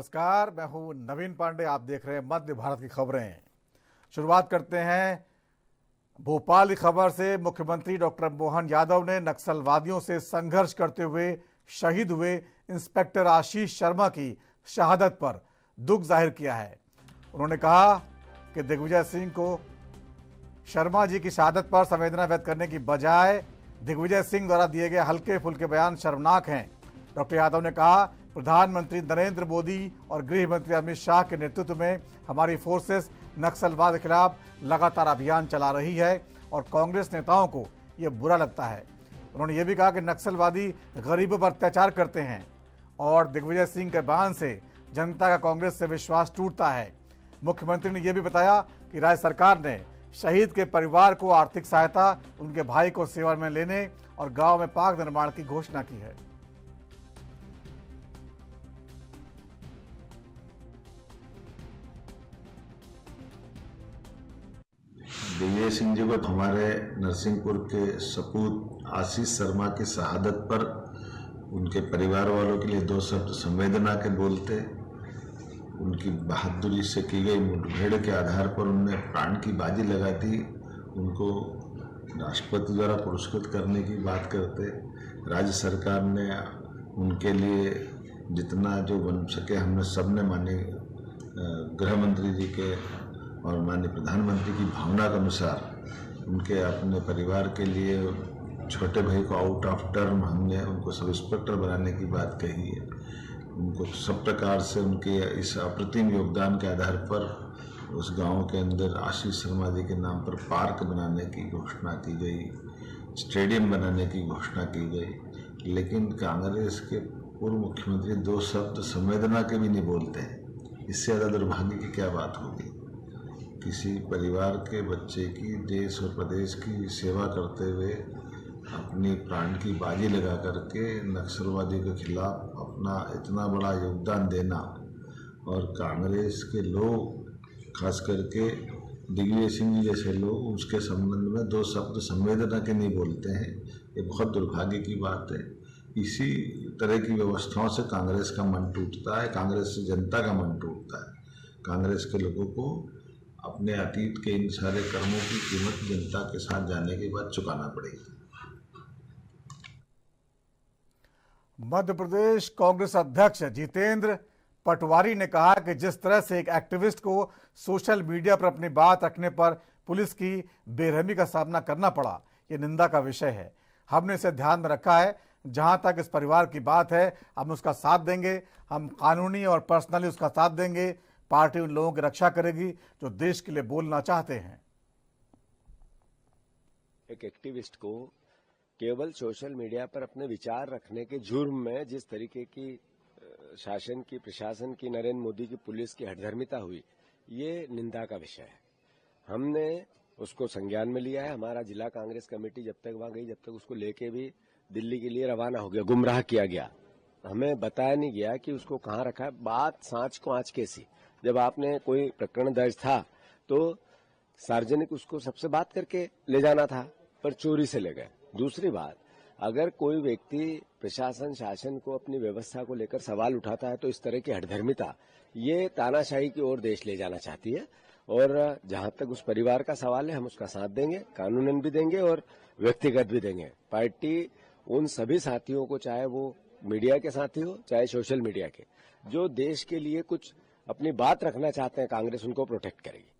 नमस्कार, मैं हूं नवीन पांडे। आप देख रहे हैं मध्य भारत की खबरें। शुरुआत करते हैं भोपाल की खबर से। मुख्यमंत्री डॉक्टर मोहन यादव ने नक्सलवादियों से संघर्ष करते हुए शहीद हुए इंस्पेक्टर आशीष शर्मा की शहादत पर दुख जाहिर किया है। उन्होंने कहा कि दिग्विजय सिंह को शर्मा जी की शहादत पर संवेदना व्यक्त करने की बजाय दिग्विजय सिंह द्वारा दिए गए हल्के फुल्के बयान शर्मनाक हैं। डॉक्टर यादव ने कहा, प्रधानमंत्री नरेंद्र मोदी और गृह मंत्री अमित शाह के नेतृत्व में हमारी फोर्सेस नक्सलवाद के खिलाफ लगातार अभियान चला रही है और कांग्रेस नेताओं को यह बुरा लगता है। उन्होंने ये भी कहा कि नक्सलवादी गरीबों पर अत्याचार करते हैं और दिग्विजय सिंह के बयान से जनता का कांग्रेस से विश्वास टूटता है। मुख्यमंत्री ने यह भी बताया कि राज्य सरकार ने शहीद के परिवार को आर्थिक सहायता, उनके भाई को सेवा में लेने और गांव में पार्क निर्माण की घोषणा की है। दिग्विजय सिंह जी को हमारे नरसिंहपुर के सपूत आशीष शर्मा की शहादत पर उनके परिवार वालों के लिए दो शब्द संवेदना के बोलते। उनकी बहादुरी से की गई मुठभेड़ के आधार पर उनने प्राण की बाजी लगा दी। उनको राष्ट्रपति द्वारा पुरस्कृत करने की बात करते। राज्य सरकार ने उनके लिए जितना जो बन सके हमने सबने माने गृह मंत्री जी के और माननीय प्रधानमंत्री की भावना के अनुसार उनके अपने परिवार के लिए छोटे भाई को आउट ऑफ टर्म हमने उनको सब इंस्पेक्टर बनाने की बात कही है। उनको सब प्रकार से उनके इस अप्रतिम योगदान के आधार पर उस गांव के अंदर आशीष शर्मा जी के नाम पर पार्क बनाने की घोषणा की गई, स्टेडियम बनाने की घोषणा की गई। लेकिन कांग्रेस के पूर्व मुख्यमंत्री दो शब्द संवेदना के भी नहीं बोलते हैं। इससे ज़्यादा दुर्भाग्य की क्या बात होगी। किसी परिवार के बच्चे की देश और प्रदेश की सेवा करते हुए अपनी प्राण की बाजी लगा करके नक्सलवादी के खिलाफ अपना इतना बड़ा योगदान देना और कांग्रेस के लोग खास करके दिग्विजय सिंह जी जैसे लोग उसके संबंध में दो शब्द संवेदना के नहीं बोलते हैं, ये बहुत दुर्भाग्य की बात है। इसी तरह की व्यवस्थाओं से कांग्रेस का मन टूटता है, कांग्रेस से जनता का मन टूटता है। कांग्रेस के लोगों को अपने अतीत के इन सारे कर्मों की कीमत जनता के साथ जाने के बाद चुकाना पड़ेगी। मध्य प्रदेश कांग्रेस अध्यक्ष जितेंद्र पटवारी ने कहा कि जिस तरह से एक एक्टिविस्ट को सोशल मीडिया पर अपनी बात रखने पर पुलिस की बेरहमी का सामना करना पड़ा, ये निंदा का विषय है। हमने इसे ध्यान में रखा है। जहां तक इस परिवार की बात है, हम उसका साथ देंगे, हम कानूनी और पर्सनली उसका साथ देंगे। पार्टी उन लोगों की रक्षा करेगी जो देश के लिए बोलना चाहते हैं। एक एक्टिविस्ट को केवल सोशल मीडिया पर अपने विचार रखने के जुर्म में जिस तरीके की शासन की, प्रशासन की, नरेंद्र मोदी की पुलिस की हठधर्मिता हुई, ये निंदा का विषय है। हमने उसको संज्ञान में लिया है। हमारा जिला कांग्रेस कमेटी जब तक वहां गई, जब तक उसको लेके भी दिल्ली के लिए रवाना हो गया, गुमराह किया गया, हमें बताया नहीं गया कि उसको कहाँ रखा है। बात सांच को आंच कैसी। जब आपने कोई प्रकरण दर्ज था तो सार्वजनिक उसको सबसे बात करके ले जाना था, पर चोरी से ले गए। दूसरी बात, अगर कोई व्यक्ति प्रशासन, शासन को, अपनी व्यवस्था को लेकर सवाल उठाता है तो इस तरह की हठधर्मिता ये तानाशाही की ओर देश ले जाना चाहती है। और जहां तक उस परिवार का सवाल है, हम उसका साथ देंगे, कानूनन भी देंगे और व्यक्तिगत भी देंगे। पार्टी उन सभी साथियों को, चाहे वो मीडिया के साथी हो चाहे सोशल मीडिया के, जो देश के लिए कुछ अपनी बात रखना चाहते हैं, कांग्रेस उनको प्रोटेक्ट करेगी।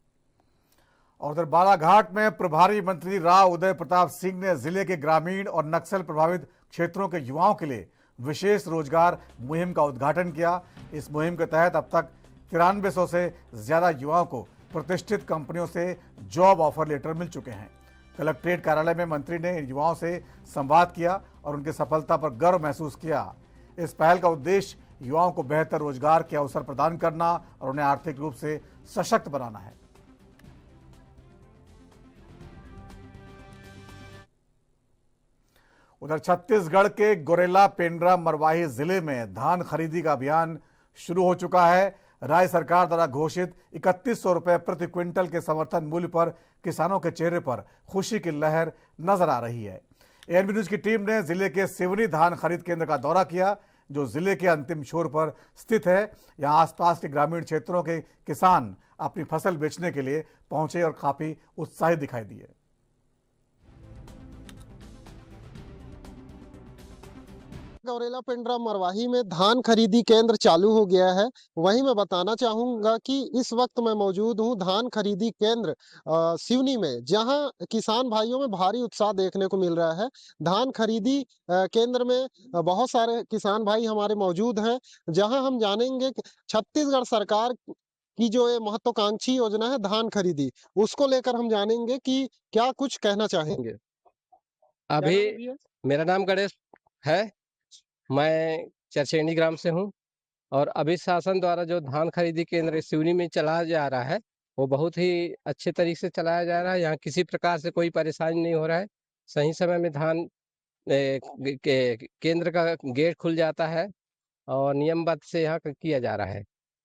और उधर बालाघाट में प्रभारी मंत्री राव उदय प्रताप सिंह ने जिले के ग्रामीण और नक्सल प्रभावित क्षेत्रों के युवाओं के लिए विशेष रोजगार मुहिम का उद्घाटन किया। इस मुहिम के तहत अब तक 9300 से ज्यादा युवाओं को प्रतिष्ठित कंपनियों से जॉब ऑफर लेटर मिल चुके हैं। कलेक्ट्रेट कार्यालय में मंत्री ने इन युवाओं से संवाद किया और उनकी सफलता पर गर्व महसूस किया। इस पहल का उद्देश्य युवाओं को बेहतर रोजगार के अवसर प्रदान करना और उन्हें आर्थिक रूप से सशक्त बनाना है। उधर छत्तीसगढ़ के गोरेला, पेंड्रा, मरवाही जिले में धान खरीदी का अभियान शुरू हो चुका है। राज्य सरकार द्वारा घोषित 3100 रुपए प्रति क्विंटल के समर्थन मूल्य पर किसानों के चेहरे पर खुशी की लहर नजर आ रही है। एएनबी न्यूज की टीम ने जिले के सिवनी धान खरीद केंद्र का दौरा किया, जो जिले के अंतिम छोर पर स्थित है। यहाँ आसपास के ग्रामीण क्षेत्रों के किसान अपनी फसल बेचने के लिए पहुंचे और काफी उत्साहित दिखाई दिए। गौरेला पेंड्रा मरवाही में धान खरीदी केंद्र चालू हो गया है। वहीं मैं बताना चाहूंगा कि इस वक्त मैं मौजूद हूं धान खरीदी केंद्र सिवनी में, जहां किसान भाइयों में भारी उत्साह देखने को मिल रहा है। धान खरीदी केंद्र में बहुत सारे किसान भाई हमारे मौजूद हैं, जहां हम जानेंगे कि छत्तीसगढ़ सरकार की जो ये महत्वाकांक्षी योजना है धान खरीदी, उसको लेकर हम जानेंगे कि क्या कुछ कहना चाहेंगे। क्या नाम है अभी भैया? मेरा नाम गणेश है। मैं चरचेंडी ग्राम से हूँ और अभी शासन द्वारा जो धान खरीदी केंद्र सिवनी में चलाया जा रहा है वो बहुत ही अच्छे तरीके से चलाया जा रहा है। यहाँ किसी प्रकार से कोई परेशानी नहीं हो रहा है। सही समय में धान केंद्र का गेट खुल जाता है और नियमबद्ध से यहाँ किया जा रहा है।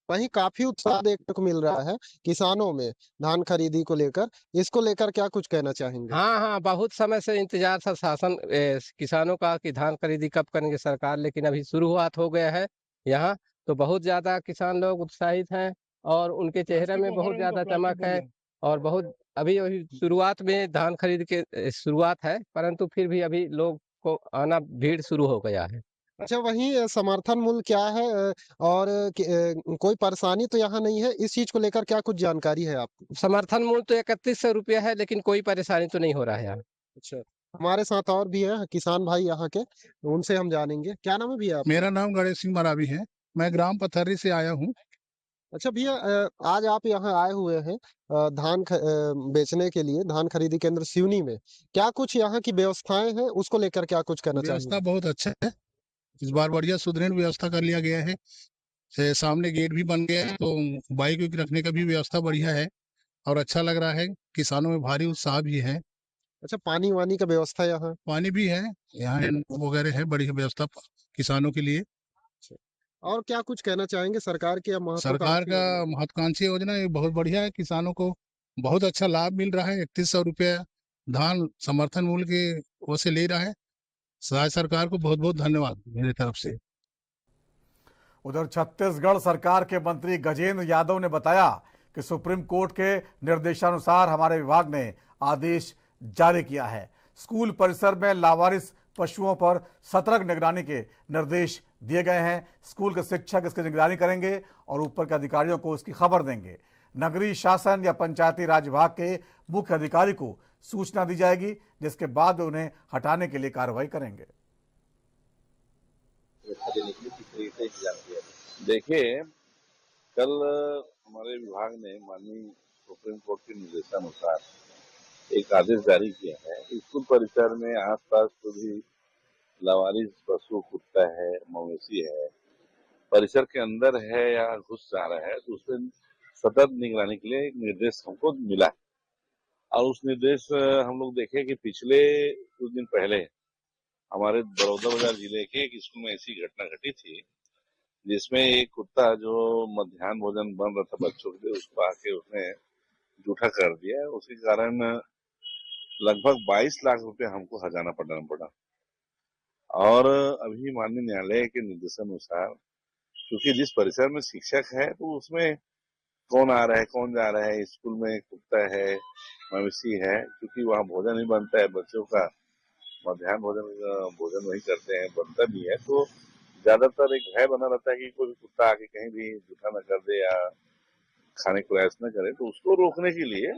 वहीं काफी उत्साह देखने को मिल रहा है किसानों में धान खरीदी को लेकर। इसको लेकर क्या कुछ कहना चाहेंगे? हाँ, बहुत समय से इंतजार था शासन किसानों का कि धान खरीदी कब करेंगे सरकार, लेकिन अभी शुरुआत हो गया है यहाँ। तो बहुत ज्यादा किसान लोग उत्साहित हैं और उनके चेहरे में बहुत ज्यादा चमक है और बहुत अभी अभी शुरुआत में धान खरीद के शुरुआत है, परंतु फिर भी अभी लोग को आना भीड़ शुरू हो गया है। अच्छा, वहीं समर्थन मूल्य क्या है और कोई परेशानी तो यहाँ नहीं है? इस चीज को लेकर क्या कुछ जानकारी है आपको? समर्थन मूल्य तो 3100 रुपया है, लेकिन कोई परेशानी तो नहीं हो रहा है यहाँ। अच्छा, हमारे साथ और भी है किसान भाई यहाँ के, उनसे हम जानेंगे। क्या नाम है भैया आपका? मेरा नाम गणेश सिंह मरावी है। मैं ग्राम पथरी से आया हूँ। अच्छा भैया, आज आप यहाँ आए हुए हैं बेचने के लिए धान खरीदी केंद्र सिवनी में। क्या कुछ यहाँ की व्यवस्थाएं हैं, उसको लेकर क्या कुछ कहना व्यवस्था चाहेंगे? बहुत अच्छा है। इस बार बढ़िया सुदृढ़ व्यवस्था कर लिया गया है। सामने गेट भी बन गया है, तो बाइक वाइक रखने का भी व्यवस्था बढ़िया है और अच्छा लग रहा है। किसानों में भारी उत्साह भी है। अच्छा, पानी वानी का व्यवस्था यहाँ? पानी भी है यहाँ, वगैरह है, बढ़िया व्यवस्था किसानों के लिए। और क्या कुछ कहना चाहेंगे सरकार की सरकार का महत्वाकांक्षी योजना ये बहुत बढ़िया है। किसानों को बहुत अच्छा लाभ मिल रहा है। 3100 रुपया धान समर्थन मूल्य के वो से ले रहा है। राज्य सरकार को बहुत बहुत धन्यवाद मेरी तरफ से। उधर छत्तीसगढ़ सरकार के मंत्री गजेंद्र यादव ने बताया कि सुप्रीम कोर्ट के निर्देशानुसार हमारे विभाग ने आदेश जारी किया है। स्कूल परिसर में लावारिस पशुओं पर सतर्क निगरानी के निर्देश दिए गए हैं। स्कूल के शिक्षक इसकी निगरानी करेंगे और ऊपर के अधिकारियों को इसकी खबर देंगे। नगरीय शासन या पंचायती राज विभाग के मुख्य अधिकारी को सूचना दी जाएगी, जिसके बाद उन्हें हटाने के लिए कार्रवाई करेंगे। देखिए, कल हमारे विभाग ने माननीय सुप्रीम कोर्ट के निर्देशानुसार एक आदेश जारी किया है। स्कूल परिसर में आसपास जो भी लावारिस पशु, कुत्ता है, मवेशी है, परिसर के अंदर है या घुस जा रहा है, तो उस पर सतर्क निगरानी के लिए एक निर्देश हमको मिला है। और उस निर्देश हम लोग देखे कि पिछले कुछ दिन पहले हमारे बड़ौदा जिले के एक स्कूल में ऐसी घटना घटी थी, जिसमें एक कुत्ता जो मध्याह्न भोजन बन रहा था बच्चों के लिए, उसको आके उसने जूठा कर दिया। उसके कारण लगभग 22 लाख रुपए हमको हर्जाना पड़ा। और अभी माननीय न्यायालय के निर्देशानुसार, क्योंकि जिस परिसर में शिक्षक है तो उसमें कौन आ रहा है कौन जा रहा है, स्कूल में कुत्ता है, मवेशी है, क्योंकि वहाँ भोजन ही बनता है बच्चों का, मध्याह्न भोजन वही करते हैं, बनता भी है, तो ज्यादातर एक भय बना रहता है कि कोई कुत्ता आके कहीं भी जूठा न कर दे या खाने को प्रयास न करे। तो उसको रोकने के लिए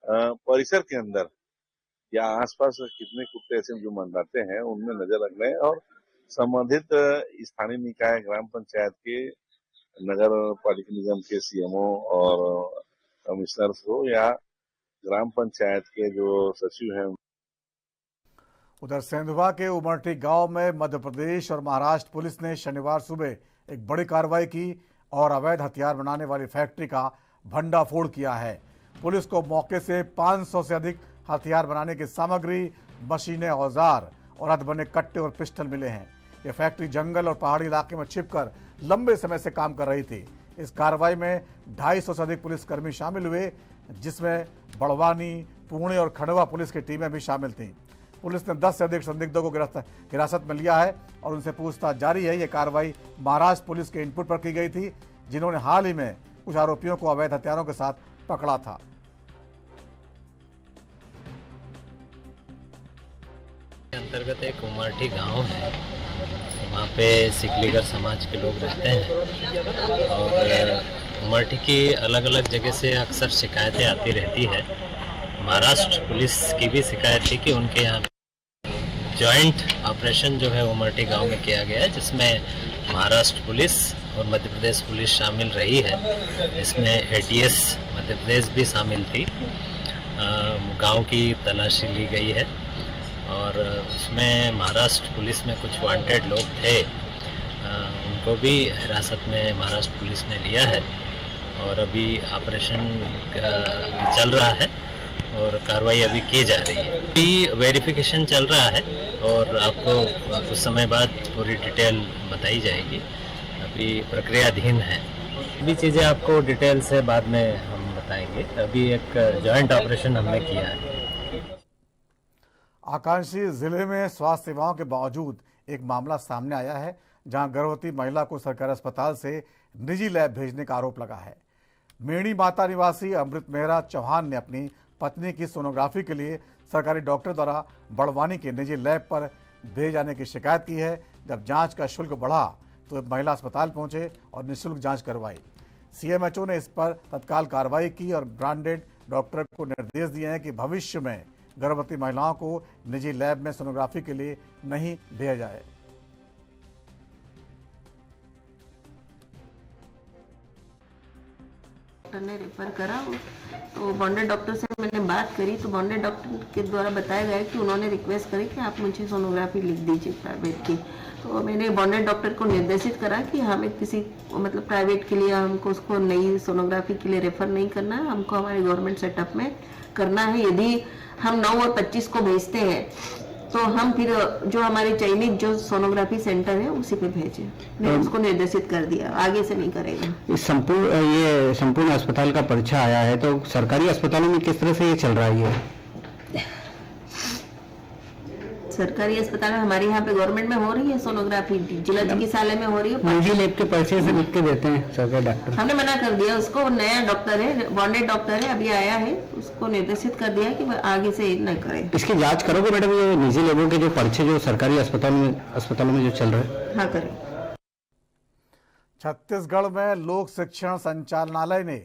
परिसर के अंदर या आसपास कितने कुत्ते ऐसे जो मंडराते हैं उनमें नजर रखना है और संबंधित स्थानीय निकाय, ग्राम पंचायत के, नगर पालिका निगम के सीएमओ और कमिश्नर हो या ग्राम पंचायत के जो सचिव हैं। उधर सेंधवा के उमरठी गांव में मध्य प्रदेश और महाराष्ट्र पुलिस ने शनिवार सुबह एक बड़ी कार्रवाई की और अवैध हथियार बनाने वाली फैक्ट्री का भंडाफोड़ किया है। पुलिस को मौके से 500 से अधिक हथियार बनाने की सामग्री, मशीनें, औजार और अधबने कट्टे और पिस्टल मिले हैं। यह फैक्ट्री जंगल और पहाड़ी इलाके में छिपकर लंबे समय से काम कर रही थी। इस कार्रवाई में 250 से अधिक पुलिसकर्मी शामिल हुए, जिसमें बड़वानी, पुणे और खंडवा पुलिस की टीमें भी शामिल थीं। पुलिस ने 10 से अधिक संदिग्धों को हिरासत में लिया है और उनसे पूछताछ जारी है। यह कार्रवाई महाराष्ट्र पुलिस के इनपुट पर की गई थी, जिन्होंने हाल ही में कुछ आरोपियों को अवैध हथियारों के साथ पकड़ा था। अंतर्गत एक उमरठी गांव है, वहाँ पे सिकलीगर समाज के लोग रहते हैं और उमरठी की अलग अलग जगह से अक्सर शिकायतें आती रहती है। महाराष्ट्र पुलिस की भी शिकायत थी कि उनके यहाँ जॉइंट ऑपरेशन जो है उमरठी गांव में किया गया है, जिसमें महाराष्ट्र पुलिस और मध्य प्रदेश पुलिस शामिल रही है। इसमें ATS मध्य प्रदेश भी शामिल थी। गांव की तलाशी ली गई है और उसमें महाराष्ट्र पुलिस में कुछ वांटेड लोग थे, उनको भी हिरासत में महाराष्ट्र पुलिस ने लिया है और अभी ऑपरेशन चल रहा है और कार्रवाई अभी की जा रही है। अभी वेरिफिकेशन चल रहा है और आपको कुछ समय बाद पूरी डिटेल बताई जाएगी। अभी प्रक्रियाधीन है, अभी चीज़ें आपको डिटेल से बाद में हम बताएंगे। अभी एक जॉइंट ऑपरेशन हमने किया है। आकांक्षी जिले में स्वास्थ्य सेवाओं के बावजूद एक मामला सामने आया है, जहां गर्भवती महिला को सरकारी अस्पताल से निजी लैब भेजने का आरोप लगा है। मेणी माता निवासी अमृत मेहरा चौहान ने अपनी पत्नी की सोनोग्राफी के लिए सरकारी डॉक्टर द्वारा बड़वानी के निजी लैब पर भेजे जाने की शिकायत की है। जब जांच का शुल्क बढ़ा तो महिला अस्पताल पहुंचे और निःशुल्क जांच करवाई। CMHO ने इस पर तत्काल कार्रवाई की और ब्रांडेड डॉक्टर को निर्देश दिए हैं कि भविष्य में गर्भवती महिलाओं को निजी लैब में सोनोग्राफी के लिए नहीं भेजा जाए। डॉक्टर ने रेफर करा, तो बॉन्डेड डॉक्टर से मैंने बात करी तो बॉन्डेड डॉक्टर के द्वारा बताया गया कि उन्होंने रिक्वेस्ट करी कि आप मुझे सोनोग्राफी लिख दीजिए प्राइवेट की। तो मैंने बॉन्डेड डॉक्टर को निर्देशित करा कि हमें किसी मतलब प्राइवेट के लिए हमको उसको नई सोनोग्राफी के लिए रेफर नहीं करना है, हमको हमारे गवर्नमेंट सेटअप में करना है। यदि हम 9 और 25 को भेजते हैं तो हम फिर जो हमारे चयनित जो सोनोग्राफी सेंटर है उसी पे भेजें। मैं उसको निर्देशित कर दिया, आगे से नहीं करेगा। इस संपूर्ण अस्पताल का परिचय आया है, तो सरकारी अस्पतालों में किस तरह से ये चल रहा है? ये सरकारी अस्पताल में हमारे यहाँ पे गवर्नमेंट में हो रही है सोनोग्राफी, जिला चिकित्सालय में हो रही है। निजी लैब के पर्चे से लिख के देते हैं सरकारी डॉक्टर। हमने मना कर दिया उसको। नया डॉक्टर है, बॉन्डेड डॉक्टर है, अभी आया है, उसको निर्देशित कर दिया कि आगे से न करे। इसकी जांच करोगे मैडम, ये निजी लैबों के जो पर्चे जो सरकारी अस्पतालों में जो चल रहे हैं? हाँ करें। छत्तीसगढ़ में लोक शिक्षण संचालनालय ने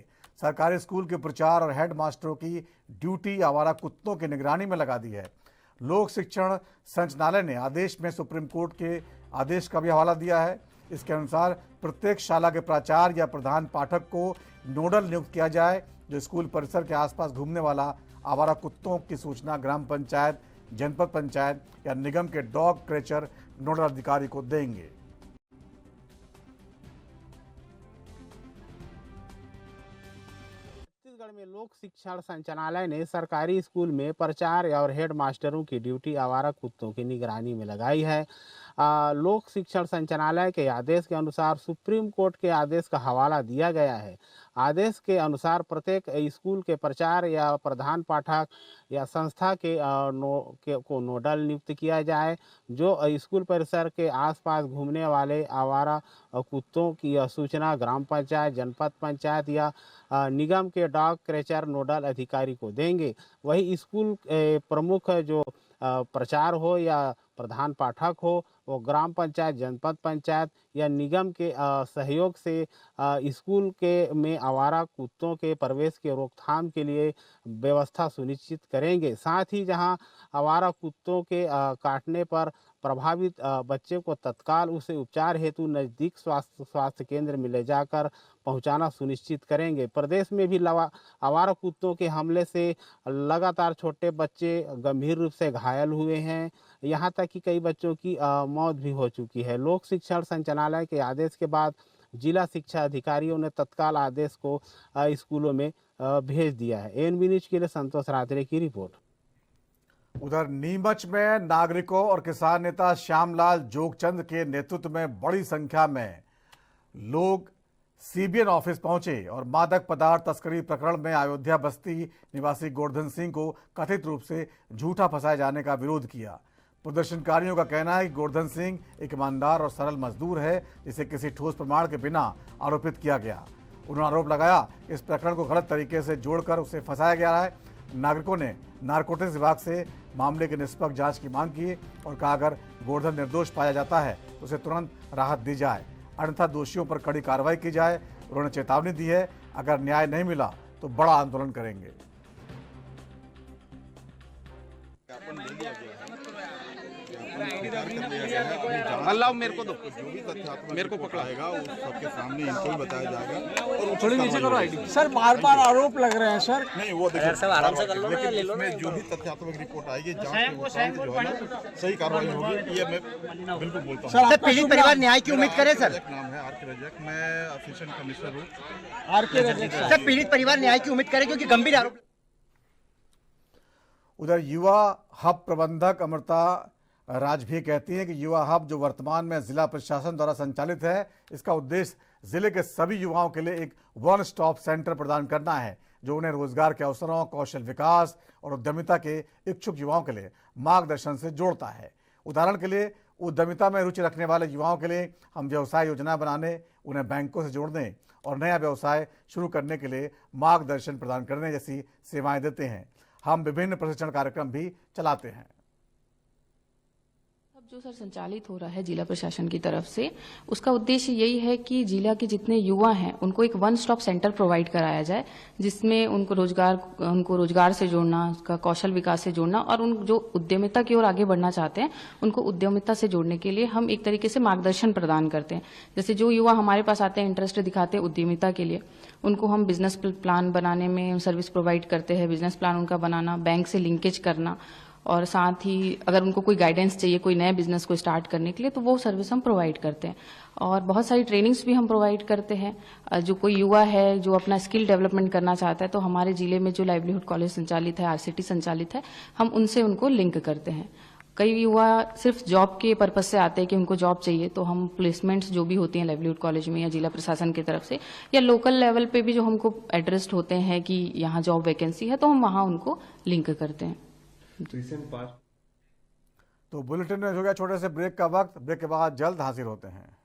सरकारी स्कूल के प्रचार और हेड मास्टरों की ड्यूटी आवारा कुत्तों की निगरानी में लगा दी है। लोक शिक्षण संचालनालय ने आदेश में सुप्रीम कोर्ट के आदेश का भी हवाला दिया है। इसके अनुसार प्रत्येक शाला के प्राचार्य या प्रधान पाठक को नोडल नियुक्त किया जाए, जो स्कूल परिसर के आसपास घूमने वाला आवारा कुत्तों की सूचना ग्राम पंचायत, जनपद पंचायत या निगम के डॉग क्रेचर नोडल अधिकारी को देंगे। छत्तीसगढ़ में लोक शिक्षण संचालनालय ने सरकारी स्कूल में प्राचार्य और हेड मास्टरों की ड्यूटी आवारा कुत्तों की निगरानी में लगाई है। लोक शिक्षण संचालनालय के आदेश के अनुसार सुप्रीम कोर्ट के आदेश का हवाला दिया गया है। आदेश के अनुसार प्रत्येक स्कूल के प्राचार्य या प्रधान पाठक या संस्था को नोडल नियुक्त किया जाए, जो स्कूल परिसर के आसपास घूमने वाले आवारा कुत्तों की सूचना ग्राम पंचायत, जनपद पंचायत या निगम के डॉग क्रेचर नोडल अधिकारी को देंगे। वही स्कूल प्रमुख जो प्रचार हो या प्रधान पाठक हो, वो ग्राम पंचायत, जनपद पंचायत या निगम के सहयोग से स्कूल के में आवारा कुत्तों के प्रवेश के रोकथाम के लिए व्यवस्था सुनिश्चित करेंगे। साथ ही जहां आवारा कुत्तों के काटने पर प्रभावित बच्चे को तत्काल उसे उपचार हेतु नजदीक स्वास्थ्य केंद्र में ले जाकर पहुंचाना सुनिश्चित करेंगे। प्रदेश में भी आवारा कुत्तों के हमले से लगातार छोटे बच्चे गंभीर रूप से घायल हुए हैं, यहाँ तक कि कई बच्चों की मौत भी हो चुकी है। लोक शिक्षण संचालनालय के आदेश के बाद जिला शिक्षा अधिकारियों ने तत्काल आदेश को स्कूलों में भेज दिया है। एएनबी न्यूज के लिए संतोष रात्रे की रिपोर्ट। उधर नीमच में नागरिकों और किसान नेता श्यामलाल जोगचंद के नेतृत्व में बड़ी संख्या में लोग सीबीएन ऑफिस पहुंचे और मादक पदार्थ तस्करी प्रकरण में अयोध्या बस्ती निवासी गोवर्धन सिंह को कथित रूप से झूठा फंसाए जाने का विरोध किया। प्रदर्शनकारियों का कहना है कि गोवर्धन सिंह एक ईमानदार और सरल मजदूर है, जिसे किसी ठोस प्रमाण के बिना आरोपित किया गया। उन्होंने आरोप लगाया इस प्रकरण को गलत तरीके से जोड़कर उसे फंसाया गया है। नागरिकों ने नारकोटिक्स विभाग से मामले की निष्पक्ष जांच की मांग की और कहा अगर गोवर्धन निर्दोष पाया जाता है तो उसे तुरंत राहत दी जाए, अन्यथा दोषियों पर कड़ी कार्रवाई की जाए। उन्होंने चेतावनी दी है अगर न्याय नहीं मिला तो बड़ा आंदोलन करेंगे। अल्लाह मेरे को दो, जो भी तथ्यात्मक मेरे को पकड़ाएगा वो सबके सामने इनको भी बताया जाएगा। और थोड़ी नीचे करो आईडी। सर बार-बार आरोप लग रहे हैं सर। नहीं वो देखिए सर आराम से कर लो ना, ले लो। इसमें जो भी तथ्यात्मक रिपोर्ट आएगी जांच के मुताबिक जो है ना सही कार्रवाई होगी, ये मैं बिल्कुल बोलता हूं। सर पीड़ित परिवार न्याय की उम्मीद करे सर। नाम है आर.के. रजक, मैं असिस्टेंट कमिश्नर हूं। आर.के. रजक सर, पीड़ित परिवार न्याय की उम्मीद करे क्योंकि गंभीर आरोप। उधर युवा हब प्रबंधक अमृता राज भी कहती हैं कि युवा हब जो वर्तमान में जिला प्रशासन द्वारा संचालित है, इसका उद्देश्य जिले के सभी युवाओं के लिए एक वन स्टॉप सेंटर प्रदान करना है, जो उन्हें रोजगार के अवसरों, कौशल विकास और उद्यमिता के इच्छुक युवाओं के लिए मार्गदर्शन से जोड़ता है। उदाहरण के लिए उद्यमिता में रुचि रखने वाले युवाओं के लिए हम व्यवसाय योजना बनाने, उन्हें बैंकों से जोड़ने और नया व्यवसाय शुरू करने के लिए मार्गदर्शन प्रदान करने जैसी सेवाएं देते हैं। हम विभिन्न प्रशिक्षण कार्यक्रम भी चलाते हैं। जो सर संचालित हो रहा है जिला प्रशासन की तरफ से, उसका उद्देश्य यही है कि जिला के जितने युवा हैं उनको एक वन स्टॉप सेंटर प्रोवाइड कराया जाए, जिसमें उनको रोजगार से जोड़ना, उसका कौशल विकास से जोड़ना और उन जो उद्यमिता की ओर आगे बढ़ना चाहते हैं उनको उद्यमिता से जोड़ने के लिए हम एक तरीके से मार्गदर्शन प्रदान करते हैं। जैसे जो युवा हमारे पास आते हैं, इंटरेस्ट दिखाते हैं उद्यमिता के लिए, उनको हम बिजनेस प्लान बनाने में सर्विस प्रोवाइड करते हैं। बिजनेस प्लान उनका बनाना, बैंक से लिंकेज करना और साथ ही अगर उनको कोई गाइडेंस चाहिए कोई नए बिजनेस को स्टार्ट करने के लिए तो वो सर्विस हम प्रोवाइड करते हैं। और बहुत सारी ट्रेनिंग्स भी हम प्रोवाइड करते हैं। जो कोई युवा है जो अपना स्किल डेवलपमेंट करना चाहता है तो हमारे जिले में जो लाइवलीहुड कॉलेज संचालित है, आरसीटी संचालित है, हम उनसे उनको लिंक करते हैं। कई युवा सिर्फ जॉब के पर्पज से आते हैं कि उनको जॉब चाहिए, तो हम प्लेसमेंट्स जो भी होती हैं लाइवलीहुड कॉलेज में या जिला प्रशासन की तरफ से या लोकल लेवल पे भी जो हमको एड्रेस्ड होते हैं कि यहाँ जॉब वैकेंसी है, तो हम वहाँ उनको लिंक करते हैं। तो बुलेटिन में हो गया छोटे से ब्रेक का वक्त। ब्रेक के बाद जल्द हाजिर होते हैं।